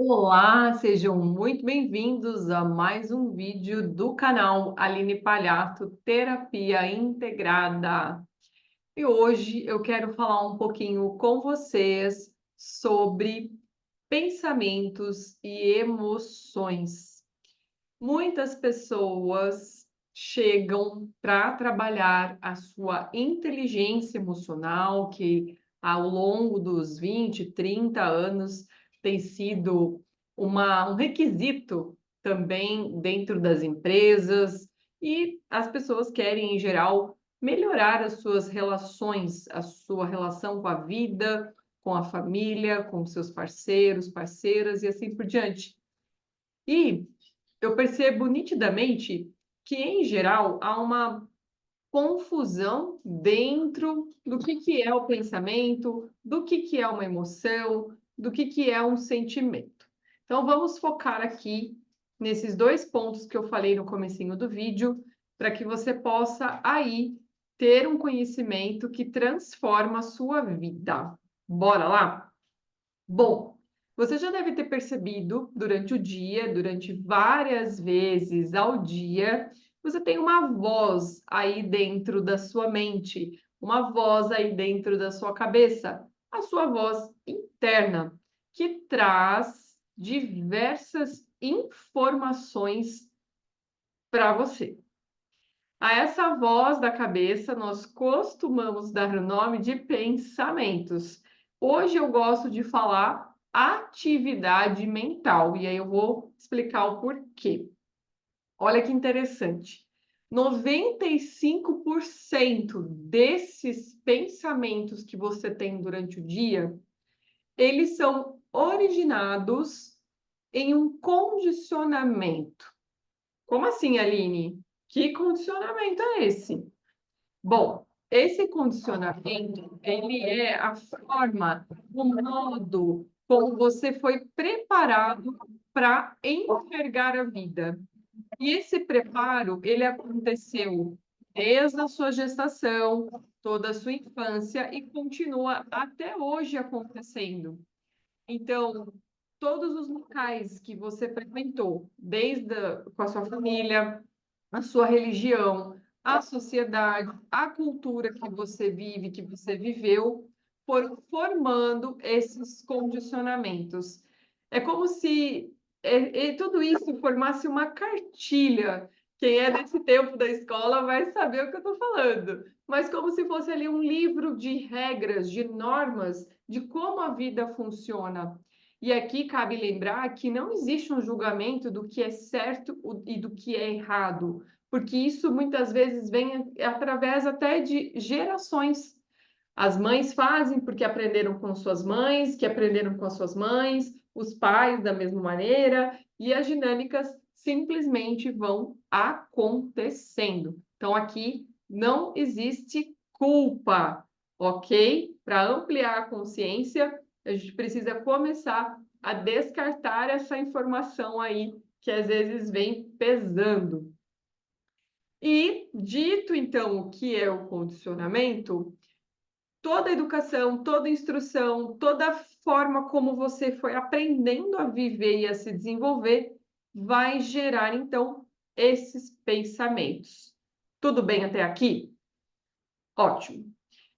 Olá, sejam muito bem-vindos a mais um vídeo do canal Aline Palhato Terapia Integrada. E hoje eu quero falar um pouquinho com vocês sobre pensamentos e emoções. Muitas pessoas chegam para trabalhar a sua inteligência emocional, que ao longo dos 20, 30 anos tem sido um requisito também dentro das empresas, e as pessoas querem, em geral, melhorar as suas relações, a sua relação com a vida, com a família, com seus parceiros, parceiras e assim por diante. E eu percebo nitidamente que, em geral, há uma confusão dentro do que é o pensamento, do que é uma emoção, do que é um sentimento. Então, vamos focar aqui nesses dois pontos que eu falei no comecinho do vídeo, para que você possa aí ter um conhecimento que transforma a sua vida. Bora lá? Bom, você já deve ter percebido durante o dia, durante várias vezes ao dia, você tem uma voz aí dentro da sua mente, uma voz aí dentro da sua cabeça, a sua voz interna, que traz diversas informações para você. A essa voz da cabeça, nós costumamos dar o nome de pensamentos. Hoje eu gosto de falar atividade mental, e aí eu vou explicar o porquê. Olha que interessante. 95% desses pensamentos que você tem durante o dia, eles são originados em um condicionamento. Como assim, Aline? Que condicionamento é esse? Bom, esse condicionamento, ele é a forma, o modo como você foi preparado para enxergar a vida. E esse preparo, ele aconteceu desde a sua gestação, toda a sua infância e continua até hoje acontecendo. Então, todos os locais que você frequentou, com a sua família, a sua religião, a sociedade, a cultura que você vive, que você viveu, foram formando esses condicionamentos. É como se tudo isso formasse uma cartilha. Quem é desse tempo da escola vai saber o que eu estou falando. Mas como se fosse ali um livro de regras, de normas, de como a vida funciona. E aqui cabe lembrar que não existe um julgamento do que é certo e do que é errado, porque isso muitas vezes vem através até de gerações. As mães fazem porque aprenderam com suas mães, que aprenderam com as suas mães, os pais da mesma maneira, e as dinâmicas simplesmente vão acontecendo. Então, aqui não existe culpa, ok? Para ampliar a consciência, a gente precisa começar a descartar essa informação aí que às vezes vem pesando. E dito então o que é o condicionamento, toda educação, toda instrução, toda forma como você foi aprendendo a viver e a se desenvolver vai gerar então esses pensamentos. Tudo bem até aqui? Ótimo.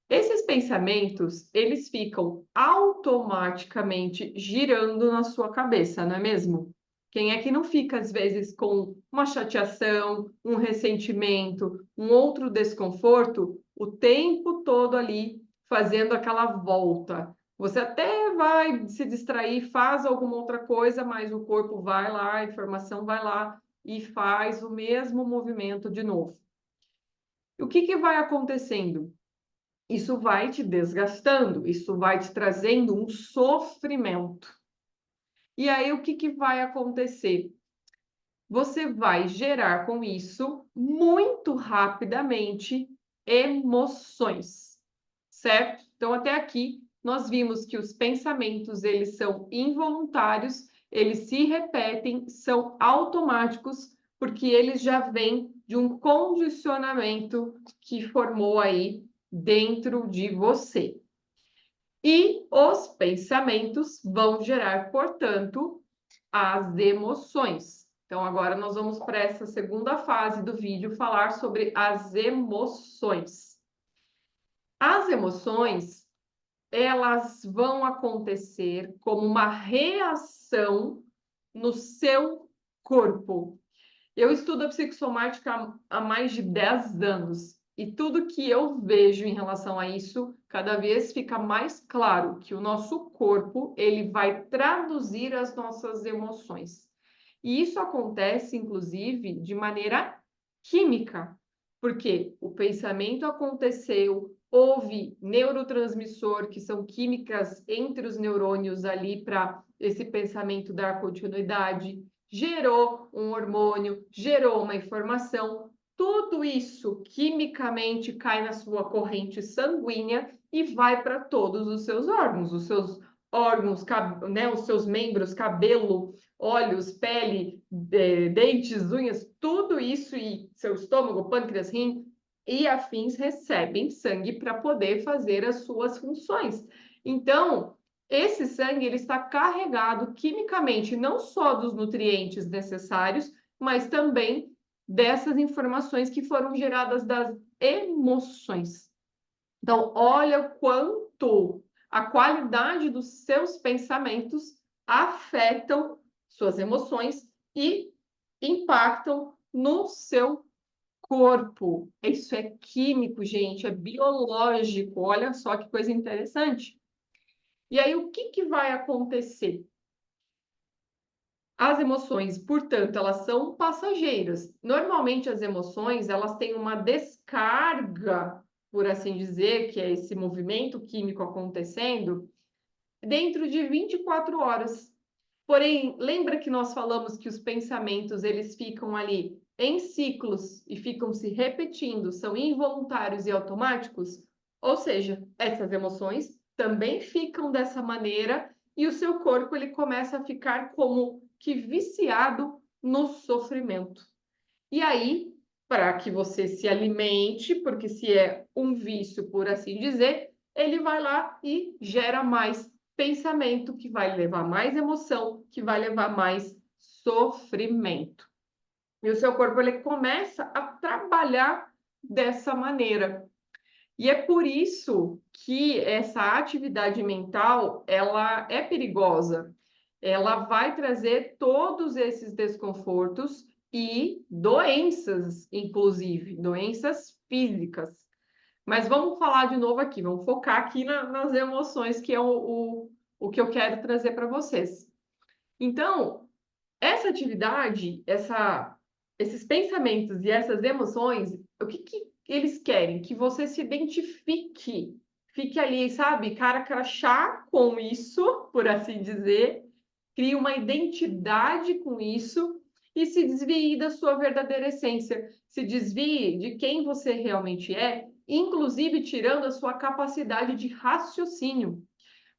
Esses pensamentos, eles ficam automaticamente girando na sua cabeça, não é mesmo? Quem é que não fica, às vezes, com uma chateação, um ressentimento, um outro desconforto, o tempo todo ali fazendo aquela volta? Você até vai se distrair, faz alguma outra coisa, mas o corpo vai lá, a informação vai lá e faz o mesmo movimento de novo. E o que vai acontecendo? Isso vai te desgastando, isso vai te trazendo um sofrimento. E aí, o que vai acontecer? Você vai gerar com isso, muito rapidamente, emoções, certo? Então, até aqui, nós vimos que os pensamentos, eles são involuntários, eles se repetem, são automáticos, porque eles já vêm de um condicionamento que formou aí dentro de você. E os pensamentos vão gerar, portanto, as emoções. Então, agora nós vamos para essa segunda fase do vídeo falar sobre as emoções. As emoções, elas vão acontecer como uma reação no seu corpo. Eu estudo a psicossomática há mais de 10 anos e tudo que eu vejo em relação a isso, cada vez fica mais claro que o nosso corpo, ele vai traduzir as nossas emoções. E isso acontece, inclusive, de maneira química, porque o pensamento aconteceu, houve neurotransmissor, que são químicas entre os neurônios ali para esse pensamento dar continuidade, gerou um hormônio, gerou uma informação, tudo isso quimicamente cai na sua corrente sanguínea e vai para todos os seus órgãos, né, os seus membros, cabelo, olhos, pele, dentes, unhas, tudo isso e seu estômago, pâncreas, rim e afins recebem sangue para poder fazer as suas funções. Então, esse sangue ele está carregado quimicamente não só dos nutrientes necessários, mas também dessas informações que foram geradas das emoções. Então, olha o quanto a qualidade dos seus pensamentos afetam suas emoções e impactam no seu corpo. Isso é químico, gente, é biológico. Olha só que coisa interessante. E aí, o que vai acontecer? As emoções, portanto, elas são passageiras. Normalmente, as emoções, elas têm uma descarga, por assim dizer, que é esse movimento químico acontecendo, dentro de 24 horas. Porém, lembra que nós falamos que os pensamentos, eles ficam ali em ciclos e ficam se repetindo, são involuntários e automáticos? Ou seja, essas emoções também ficam dessa maneira e o seu corpo ele começa a ficar como que viciado no sofrimento. E aí, para que você se alimente, porque se é um vício, por assim dizer, ele vai lá e gera mais pensamento, que vai levar mais emoção, que vai levar mais sofrimento. E o seu corpo ele começa a trabalhar dessa maneira. E é por isso que essa atividade mental, ela é perigosa. Ela vai trazer todos esses desconfortos e doenças, inclusive, doenças físicas. Mas vamos falar de novo aqui, vamos focar aqui nas emoções, que é o que eu quero trazer para vocês. Então, essa atividade, esses pensamentos e essas emoções, o que eles querem? Que você se identifique, fique ali, sabe, cara crachá com isso, por assim dizer, crie uma identidade com isso e se desvie da sua verdadeira essência, se desvie de quem você realmente é, inclusive tirando a sua capacidade de raciocínio.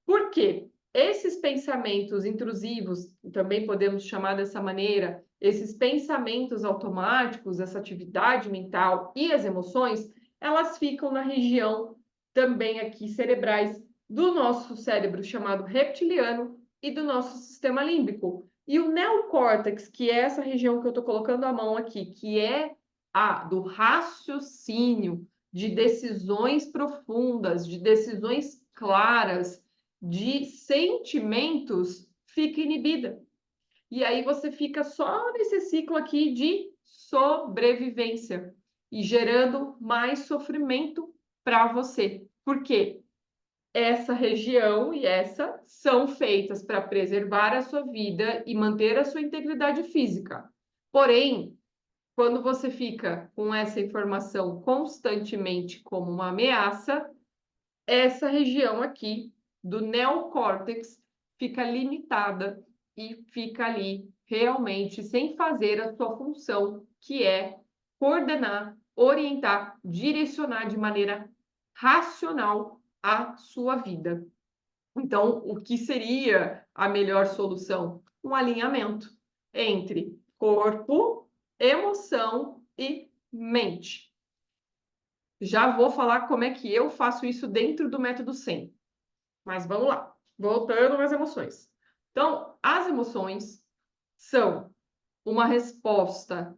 Por quê? Esses pensamentos intrusivos, também podemos chamar dessa maneira, esses pensamentos automáticos, essa atividade mental e as emoções, elas ficam na região também aqui cerebrais do nosso cérebro chamado reptiliano e do nosso sistema límbico. E o neocórtex, que é essa região que eu estou colocando a mão aqui, que é a do raciocínio, de decisões profundas, de decisões claras, de sentimentos, fica inibida. E aí você fica só nesse ciclo aqui de sobrevivência e gerando mais sofrimento para você. Por quê? Essa região e essa são feitas para preservar a sua vida e manter a sua integridade física. Porém, quando você fica com essa informação constantemente como uma ameaça, essa região aqui do neocórtex fica limitada e fica ali realmente sem fazer a sua função, que é coordenar, orientar, direcionar de maneira racional a sua vida. Então, o que seria a melhor solução? Um alinhamento entre corpo, emoção e mente. Já vou falar como é que eu faço isso dentro do método 100. Mas vamos lá, voltando às emoções. Então, as emoções, são uma resposta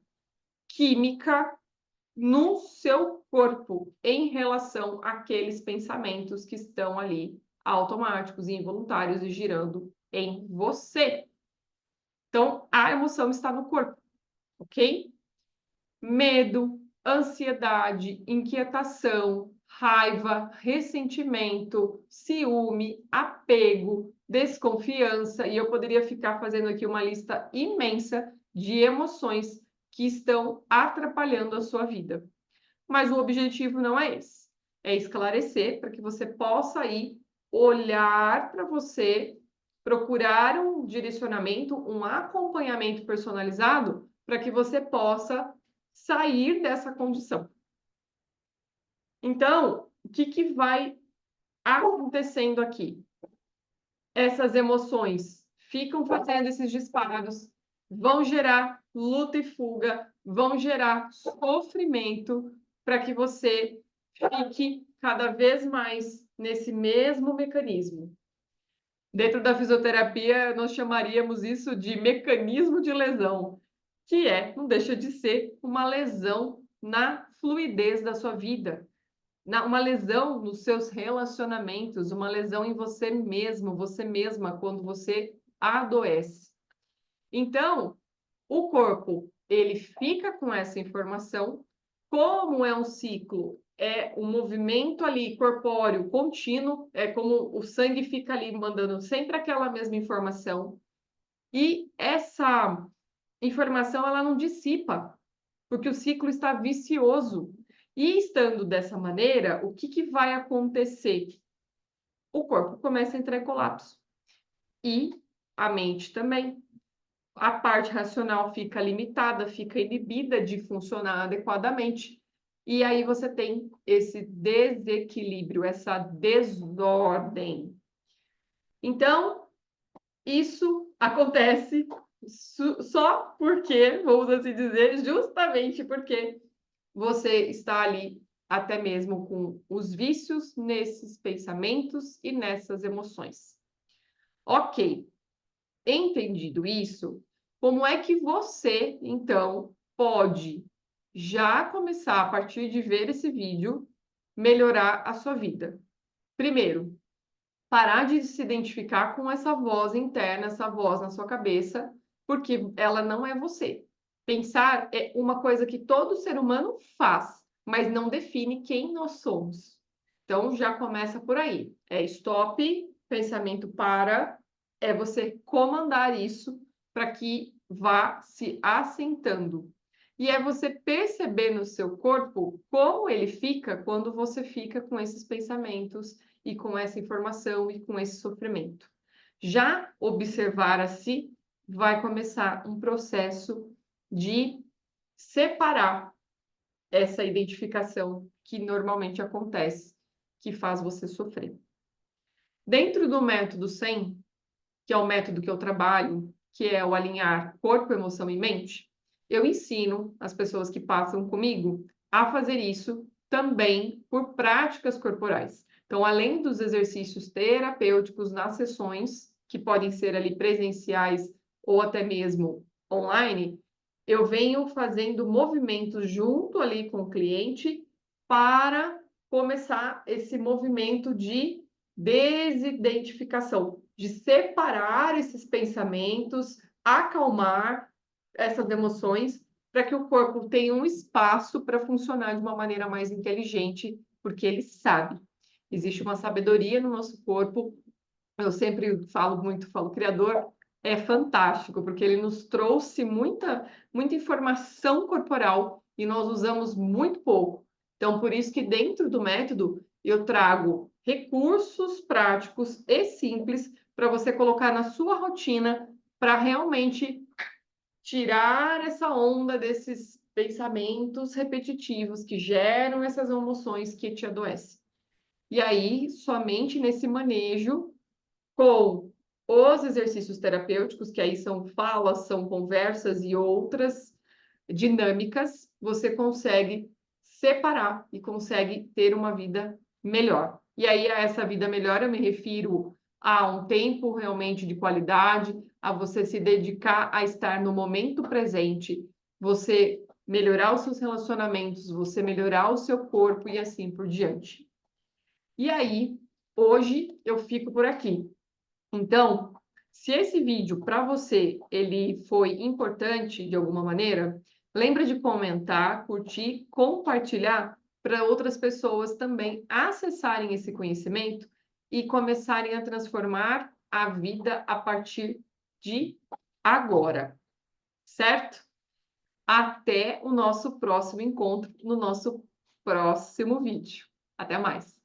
química no seu corpo em relação àqueles pensamentos que estão ali automáticos e involuntários e girando em você. Então, a emoção está no corpo, ok? Medo, ansiedade, inquietação, raiva, ressentimento, ciúme, apego, desconfiança, e eu poderia ficar fazendo aqui uma lista imensa de emoções que estão atrapalhando a sua vida. Mas o objetivo não é esse, é esclarecer para que você possa aí olhar para você, procurar um direcionamento, um acompanhamento personalizado para que você possa sair dessa condição. Então, o que vai acontecendo aqui? Essas emoções ficam fazendo esses disparos, vão gerar luta e fuga, vão gerar sofrimento para que você fique cada vez mais nesse mesmo mecanismo. Dentro da fisioterapia, nós chamaríamos isso de mecanismo de lesão, que não deixa de ser uma lesão na fluidez da sua vida, uma lesão nos seus relacionamentos, uma lesão em você mesmo, você mesma, quando você adoece. Então, o corpo, ele fica com essa informação, como é um ciclo, é um movimento ali corpóreo contínuo, é como o sangue fica ali mandando sempre aquela mesma informação, e essa informação ela não dissipa, porque o ciclo está vicioso. E estando dessa maneira, o que vai acontecer? O corpo começa a entrar em colapso. E a mente também. A parte racional fica limitada, fica inibida de funcionar adequadamente. E aí você tem esse desequilíbrio, essa desordem. Então, isso acontece só porque, vamos assim dizer, justamente porque você está ali até mesmo com os vícios nesses pensamentos e nessas emoções. Ok, entendido isso, como é que você, então, pode já começar, a partir de ver esse vídeo, melhorar a sua vida? Primeiro, parar de se identificar com essa voz interna, essa voz na sua cabeça, porque ela não é você. Pensar é uma coisa que todo ser humano faz, mas não define quem nós somos. Então já começa por aí. É stop, pensamento para, é você comandar isso para que vá se assentando. E é você perceber no seu corpo como ele fica quando você fica com esses pensamentos e com essa informação e com esse sofrimento. Já observar a si vai começar um processo de separar essa identificação que normalmente acontece, que faz você sofrer. Dentro do método 100, que é o método que eu trabalho, que é o alinhar corpo, emoção e mente, eu ensino as pessoas que passam comigo a fazer isso também por práticas corporais. Então, além dos exercícios terapêuticos nas sessões, que podem ser ali presenciais ou até mesmo online, eu venho fazendo movimentos junto ali com o cliente para começar esse movimento de desidentificação, de separar esses pensamentos, acalmar essas emoções, para que o corpo tenha um espaço para funcionar de uma maneira mais inteligente, porque ele sabe. Existe uma sabedoria no nosso corpo. Eu sempre falo muito, falo, o Criador é fantástico, porque ele nos trouxe muita informação corporal e nós usamos muito pouco. Então, por isso que dentro do método eu trago recursos práticos e simples para você colocar na sua rotina para realmente tirar essa onda desses pensamentos repetitivos que geram essas emoções que te adoecem. E aí, somente nesse manejo com os exercícios terapêuticos, que aí são falas, são conversas e outras dinâmicas, você consegue separar e consegue ter uma vida melhor. E aí, a essa vida melhor, eu me refiro a um tempo realmente de qualidade, a você se dedicar a estar no momento presente, você melhorar os seus relacionamentos, você melhorar o seu corpo e assim por diante. E aí, hoje eu fico por aqui. Então, se esse vídeo para você ele foi importante de alguma maneira, lembra de comentar, curtir, compartilhar para outras pessoas também acessarem esse conhecimento e começarem a transformar a vida a partir de agora, certo? Até o nosso próximo encontro, no nosso próximo vídeo. Até mais!